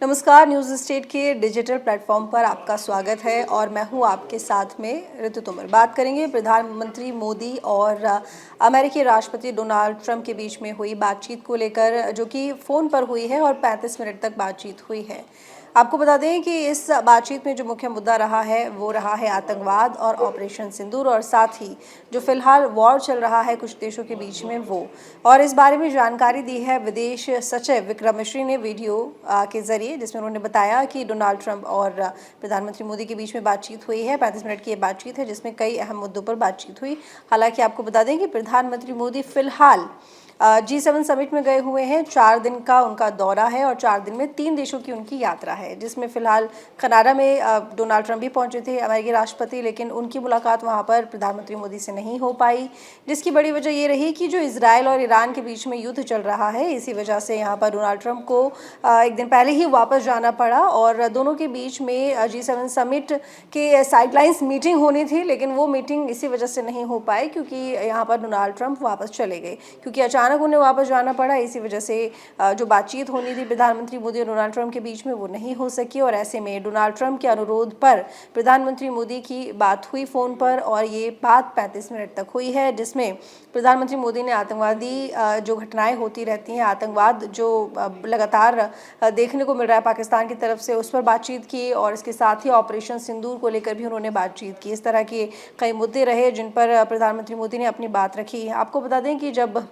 नमस्कार, news state के digital platform पर आपका स्वागत है और मैं हूं आपके साथ में ऋतु तोमर। बात करेंगे प्रधानमंत्री मोदी और अमेरिकी राष्ट्रपति डोनाल्ड ट्रंप के बीच में हुई बातचीत को लेकर, जो कि फ़ोन पर हुई है और 35 मिनट तक बातचीत हुई है। आपको बता दें कि इस बातचीत में जो मुख्य मुद्दा रहा है वो रहा है आतंकवाद और ऑपरेशन सिंदूर, और साथ ही जो फिलहाल वॉर चल रहा है कुछ देशों के बीच में वो। और इस बारे में जानकारी दी है विदेश सचिव विक्रम मिश्री ने वीडियो के जरिए, जिसमें उन्होंने बताया कि डोनाल्ड ट्रंप और प्रधानमंत्री मोदी के बीच में बातचीत हुई है। 35 मिनट की ये बातचीत है जिसमें कई अहम मुद्दों पर बातचीत हुई। हालांकि आपको बता दें कि प्रधानमंत्री मोदी फिलहाल G7 समिट में गए हुए हैं। 4 दिन का उनका दौरा है और 4 दिन में 3 देशों की उनकी यात्रा है, जिसमें फिलहाल कनाडा में डोनाल्ड ट्रंप भी पहुंचे थे, अमेरिकी राष्ट्रपति, लेकिन उनकी मुलाकात वहां पर प्रधानमंत्री मोदी से नहीं हो पाई, जिसकी बड़ी वजह ये रही कि जो इजराइल और ईरान के बीच में युद्ध चल रहा है, इसी वजह से यहाँ पर डोनाल्ड ट्रंप को एक दिन पहले ही वापस जाना पड़ा और दोनों के बीच में G7 समिट के साइडलाइंस मीटिंग होनी थी, लेकिन वो मीटिंग इसी वजह से नहीं हो पाई क्योंकि यहाँ पर डोनाल्ड ट्रंप वापस चले गए, क्योंकि अचानक उन्हें वापस जाना पड़ा। इसी वजह से जो बातचीत होनी थी प्रधानमंत्री मोदी और डोनाल्ड ट्रंप के बीच में वो नहीं हो सकी, और ऐसे में डोनाल्ड ट्रंप के अनुरोध पर प्रधानमंत्री मोदी की बात हुई फ़ोन पर, और ये बात 35 मिनट तक हुई है, जिसमें प्रधानमंत्री मोदी ने आतंकवादी जो घटनाएं होती रहती हैं, आतंकवाद जो लगातार देखने को मिल रहा है पाकिस्तान की तरफ से, उस पर बातचीत की, और इसके साथ ही ऑपरेशन सिंदूर को लेकर भी उन्होंने बातचीत की। इस तरह के कई मुद्दे रहे जिन पर प्रधानमंत्री मोदी ने अपनी बात रखी। आपको बता दें कि जब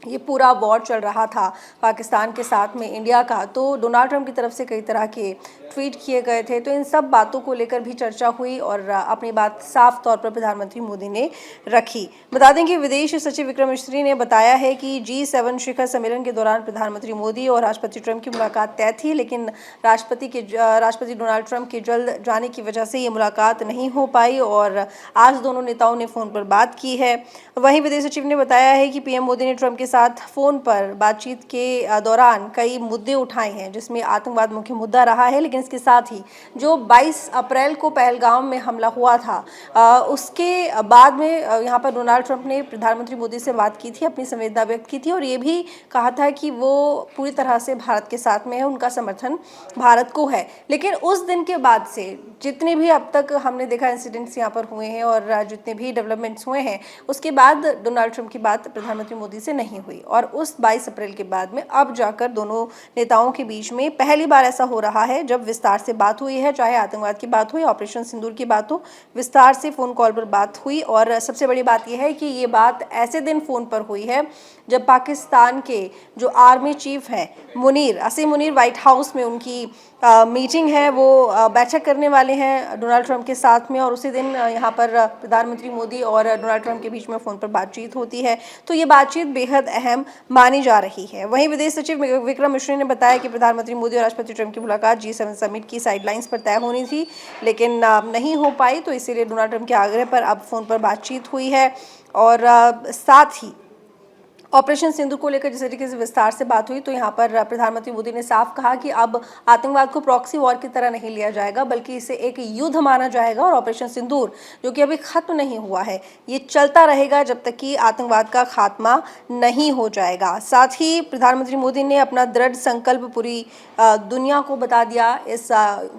ये पूरा वॉर चल रहा था पाकिस्तान के साथ में इंडिया का, तो डोनाल्ड ट्रंप की तरफ से कई तरह के ट्वीट किए गए थे, तो इन सब बातों को लेकर भी चर्चा हुई और अपनी बात साफ तौर पर प्रधानमंत्री मोदी ने रखी। बता दें कि विदेश सचिव विक्रम मिश्री ने बताया है कि G7 शिखर सम्मेलन के दौरान प्रधानमंत्री मोदी और राष्ट्रपति ट्रंप की मुलाकात तय थी, लेकिन राष्ट्रपति डोनाल्ड ट्रंप के जल्द जाने की वजह से ये मुलाकात नहीं हो पाई और आज दोनों नेताओं ने फ़ोन पर बात की है। वहीं विदेश सचिव ने बताया है कि पीएम मोदी ने ट्रंप के साथ फ़ोन पर बातचीत के दौरान कई मुद्दे उठाए हैं, जिसमें आतंकवाद मुख्य मुद्दा रहा है, लेकिन इसके साथ ही जो 22 अप्रैल को पहलगाम में हमला हुआ था, उसके बाद में यहाँ पर डोनाल्ड ट्रंप ने प्रधानमंत्री मोदी से बात की थी, अपनी संवेदना व्यक्त की थी और ये भी कहा था कि वो पूरी तरह से भारत के साथ में है, उनका समर्थन भारत को है। लेकिन उस दिन के बाद से जितने भी अब तक हमने देखा इंसिडेंट्स यहाँ पर हुए हैं और जितने भी डेवलपमेंट्स हुए हैं, उसके बाद डोनाल्ड ट्रंप की बात प्रधानमंत्री मोदी से नहीं हुई, और उस 22 अप्रैल के बाद में अब जाकर दोनों नेताओं के बीच में पहली बार ऐसा हो रहा है जब विस्तार से बात हुई है, चाहे आतंकवाद की बात हो या ऑपरेशन सिंदूर की बात हो, विस्तार से फ़ोन कॉल पर बात हुई। और सबसे बड़ी बात यह है कि ये बात ऐसे दिन फ़ोन पर हुई है जब पाकिस्तान के जो आर्मी चीफ हैं मुनीर, असीम मुनीर, व्हाइट हाउस में उनकी मीटिंग है, वो बैठक करने वाले हैं डोनाल्ड ट्रंप के साथ में, और उसी दिन यहाँ पर प्रधानमंत्री मोदी और डोनाल्ड ट्रंप के बीच में फ़ोन पर बातचीत होती है, तो ये बातचीत बेहद अहम मानी जा रही है। वहीं विदेश सचिव विक्रम मिश्री ने बताया कि प्रधानमंत्री मोदी और राष्ट्रपति ट्रंप की मुलाकात G7 समिट की साइडलाइंस पर तय होनी थी, लेकिन नहीं हो पाई, तो इसीलिए डोनाल्ड ट्रंप के आग्रह पर अब फ़ोन पर बातचीत हुई है। और साथ ही ऑपरेशन सिंधु को लेकर जिस तरीके से विस्तार से बात हुई, तो यहाँ पर प्रधानमंत्री मोदी ने साफ कहा कि अब आतंकवाद को प्रॉक्सी वॉर की तरह नहीं लिया जाएगा, बल्कि इसे एक युद्ध माना जाएगा, और ऑपरेशन सिंदूर जो कि अभी खत्म नहीं हुआ है, ये चलता रहेगा जब तक कि आतंकवाद का खात्मा नहीं हो जाएगा। साथ ही प्रधानमंत्री मोदी ने अपना दृढ़ संकल्प पूरी दुनिया को बता दिया इस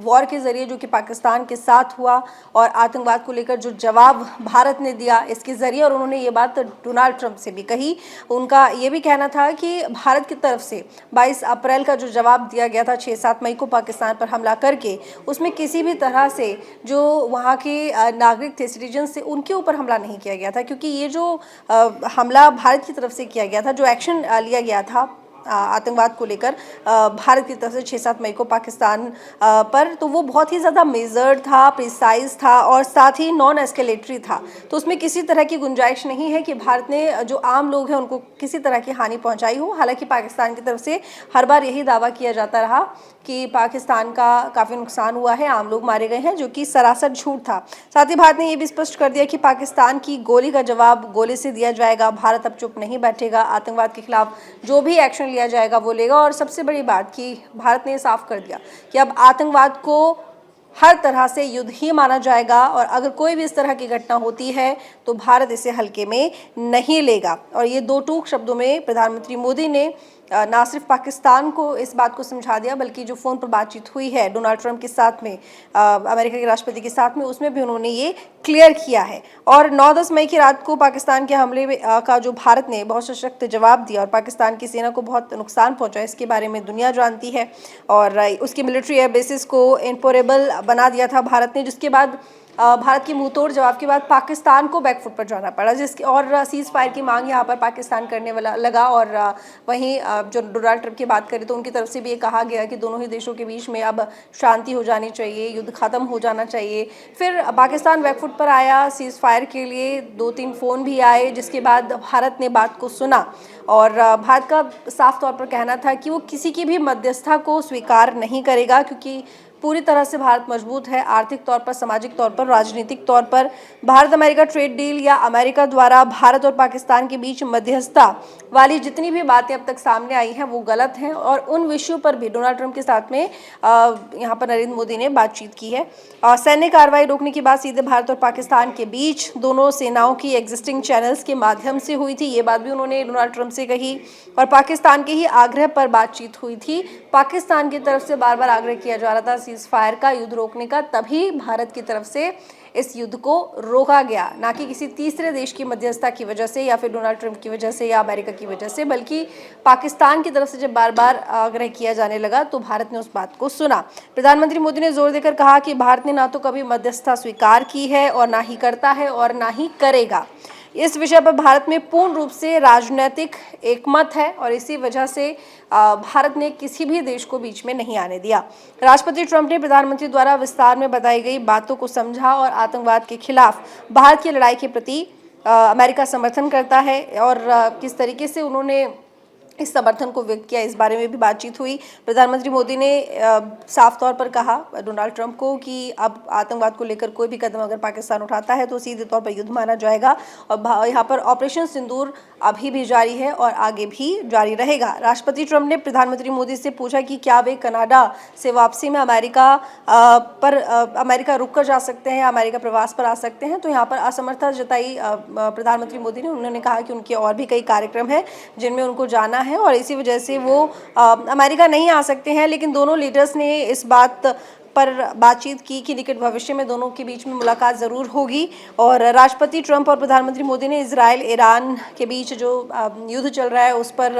वॉर के जरिए जो कि पाकिस्तान के साथ हुआ, और आतंकवाद को लेकर जो जवाब भारत ने दिया इसके जरिए, और उन्होंने ये बात डोनाल्ड ट्रंप से भी कही। उनका ये भी कहना था कि भारत की तरफ से 22 अप्रैल का जो जवाब दिया गया था 6-7 मई को पाकिस्तान पर हमला करके, उसमें किसी भी तरह से जो वहाँ के नागरिक थे, सिटीजन से, उनके ऊपर हमला नहीं किया गया था, क्योंकि ये जो हमला भारत की तरफ से किया गया था, जो एक्शन लिया गया था आतंकवाद को लेकर भारत की तरफ से 6-7 मई को पाकिस्तान पर, तो वो बहुत ही ज़्यादा मेजर्ड था, प्रिसाइज था और साथ ही नॉन एस्केलेटरी था। तो उसमें किसी तरह की गुंजाइश नहीं है कि भारत ने जो आम लोग हैं उनको किसी तरह की हानि पहुंचाई हो। हालांकि पाकिस्तान की तरफ से हर बार यही दावा किया जाता रहा कि पाकिस्तान का काफ़ी नुकसान हुआ है, आम लोग मारे गए हैं, जो कि सरासर झूठ था। साथ ही भारत ने ये भी स्पष्ट कर दिया कि पाकिस्तान की गोली का जवाब गोली से दिया जाएगा, भारत अब चुप नहीं बैठेगा, आतंकवाद के खिलाफ जो भी एक्शन लिया जाएगा वो लेगा। और सबसे बड़ी बात कि भारत ने साफ कर दिया कि अब आतंकवाद को हर तरह से युद्ध ही माना जाएगा, और अगर कोई भी इस तरह की घटना होती है तो भारत इसे हल्के में नहीं लेगा। और ये दो टूक शब्दों में प्रधानमंत्री मोदी ने ना सिर्फ पाकिस्तान को इस बात को समझा दिया, बल्कि जो फ़ोन पर बातचीत हुई है डोनाल्ड ट्रंप के साथ में, अमेरिका के राष्ट्रपति के साथ में, उसमें भी उन्होंने ये क्लियर किया है। और 9-10 मई की रात को पाकिस्तान के हमले का जो भारत ने बहुत सशक्त जवाब दिया और पाकिस्तान की सेना को बहुत नुकसान पहुंचा, इसके बारे में दुनिया जानती है। और उसकी मिलिट्री एयर बेसिस को इनपोरेबल बना दिया था भारत ने, जिसके बाद भारत की मुंहतोड़ जवाब के बाद पाकिस्तान को बैकफुट पर जाना पड़ा, जिसकी और सीज़ फायर की मांग यहाँ पर पाकिस्तान करने वाला लगा। और वहीं जो डोनाल्ड ट्रंप की बात करें तो उनकी तरफ से भी ये कहा गया कि दोनों ही देशों के बीच में अब शांति हो जानी चाहिए, युद्ध खत्म हो जाना चाहिए। फिर पाकिस्तान बैकफुट पर आया, सीज़ फायर के लिए 2-3 फ़ोन भी आए, जिसके बाद भारत ने बात को सुना। और भारत का साफ तौर पर कहना था कि वो किसी की भी मध्यस्थता को स्वीकार नहीं करेगा, क्योंकि पूरी तरह से भारत मजबूत है, आर्थिक तौर पर, सामाजिक तौर पर, राजनीतिक तौर पर। भारत अमेरिका ट्रेड डील या अमेरिका द्वारा भारत और पाकिस्तान के बीच मध्यस्थता वाली जितनी भी बातें अब तक सामने आई हैं वो गलत हैं। और उन विषयों पर भी डोनाल्ड ट्रंप के साथ में यहाँ पर नरेंद्र मोदी ने बातचीत की है। सैन्य कार्रवाई रोकने की बात सीधे भारत और पाकिस्तान के बीच दोनों सेनाओं की एग्जिस्टिंग चैनल्स के माध्यम से हुई थी, ये बात भी उन्होंने डोनाल्ड ट्रंप से कही। और पाकिस्तान के ही आग्रह पर बातचीत हुई थी। पाकिस्तान की तरफ से बार बार आग्रह किया जा रहा था सीज़ फायर का, युद्ध रोकने का, तभी भारत की तरफ से इस युद्ध को रोका गया, ना कि किसी तीसरे देश की मध्यस्थता की वजह से या फिर डोनाल्ड ट्रंप की वजह से या अमेरिका की वजह से, बल्कि पाकिस्तान की तरफ से जब बार बार आग्रह किया जाने लगा तो भारत ने उस बात को सुना। प्रधानमंत्री मोदी ने जोर देकर कहा कि भारत ने ना तो कभी मध्यस्थता स्वीकार की है और ना ही करता है और ना ही करेगा। इस विषय पर भारत में पूर्ण रूप से राजनीतिक एकमत है और इसी वजह से भारत ने किसी भी देश को बीच में नहीं आने दिया। राष्ट्रपति ट्रंप ने प्रधानमंत्री द्वारा विस्तार में बताई गई बातों को समझा और आतंकवाद के खिलाफ भारत की लड़ाई के प्रति अमेरिका समर्थन करता है और किस तरीके से उन्होंने इस समर्थन को व्यक्त किया, इस बारे में भी बातचीत हुई। प्रधानमंत्री मोदी ने साफ तौर पर कहा डोनाल्ड ट्रंप को कि अब आतंकवाद को लेकर कोई भी कदम अगर पाकिस्तान उठाता है तो सीधे तौर पर युद्ध माना जाएगा। और यहाँ पर ऑपरेशन सिंदूर अभी भी जारी है और आगे भी जारी रहेगा। राष्ट्रपति ट्रंप ने प्रधानमंत्री मोदी से पूछा कि क्या वे कनाडा से वापसी में अमेरिका रुक कर जा सकते हैं, अमेरिका प्रवास पर आ सकते हैं। तो यहाँ पर असमर्थता जताई प्रधानमंत्री मोदी ने। उन्होंने कहा कि उनके और भी कई कार्यक्रम हैं जिनमें उनको जाना है और इसी वजह से वो अमेरिका नहीं आ सकते हैं। लेकिन दोनों लीडर्स ने इस बात पर बातचीत की कि निकट भविष्य में दोनों के बीच में मुलाकात ज़रूर होगी। और राष्ट्रपति ट्रंप और प्रधानमंत्री मोदी ने इजराइल ईरान के बीच जो युद्ध चल रहा है उस पर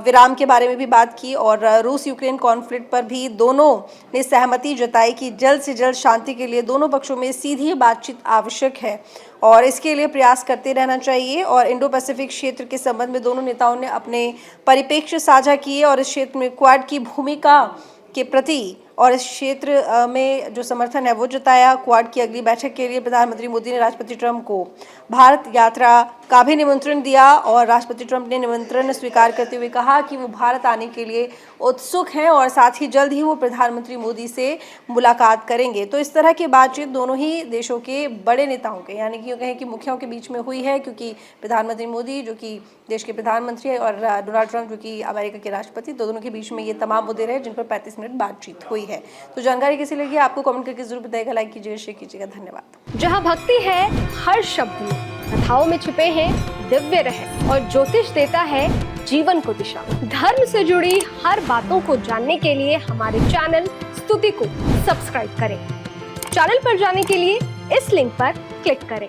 विराम के बारे में भी बात की और रूस यूक्रेन कॉन्फ्लिक्ट पर भी दोनों ने सहमति जताई कि जल्द से जल्द शांति के लिए दोनों पक्षों में सीधी बातचीत आवश्यक है और इसके लिए प्रयास करते रहना चाहिए। और इंडो पैसिफिक क्षेत्र के संबंध में दोनों नेताओं ने अपने परिप्रेक्ष्य साझा किए और इस क्षेत्र में क्वाड की भूमिका के प्रति और इस क्षेत्र में जो समर्थन है वो जताया। क्वाड की अगली बैठक के लिए प्रधानमंत्री मोदी ने राष्ट्रपति ट्रंप को भारत यात्रा का भी निमंत्रण दिया और राष्ट्रपति ट्रंप ने निमंत्रण स्वीकार करते हुए कहा कि वो भारत आने के लिए उत्सुक हैं और साथ ही जल्द ही वो प्रधानमंत्री मोदी से मुलाकात करेंगे। तो इस तरह की बातचीत दोनों ही देशों के बड़े नेताओं के, यानी कि कहें कि मुखियाओं के बीच में हुई है, क्योंकि प्रधानमंत्री मोदी जो कि देश के प्रधानमंत्री है और डोनाल्ड ट्रंप जो कि अमेरिका के राष्ट्रपति, दोनों के बीच में ये तमाम मुद्दे रहे जिन पर 35 मिनट बातचीत हुई है। तो जानकारी कैसी लगी आपको कमेंट करके जरूर बताइएगा, लाइक कीजिएगा, शेयर कीजिएगा। धन्यवाद। जहाँ भक्ति है हर शब्द में, कथाओं में छुपे हैं दिव्य रहस्य और ज्योतिष देता है जीवन को दिशा। धर्म से जुड़ी हर बातों को जानने के लिए हमारे चैनल स्तुति को सब्सक्राइब करें। चैनल पर जाने के लिए इस लिंक पर क्लिक करें।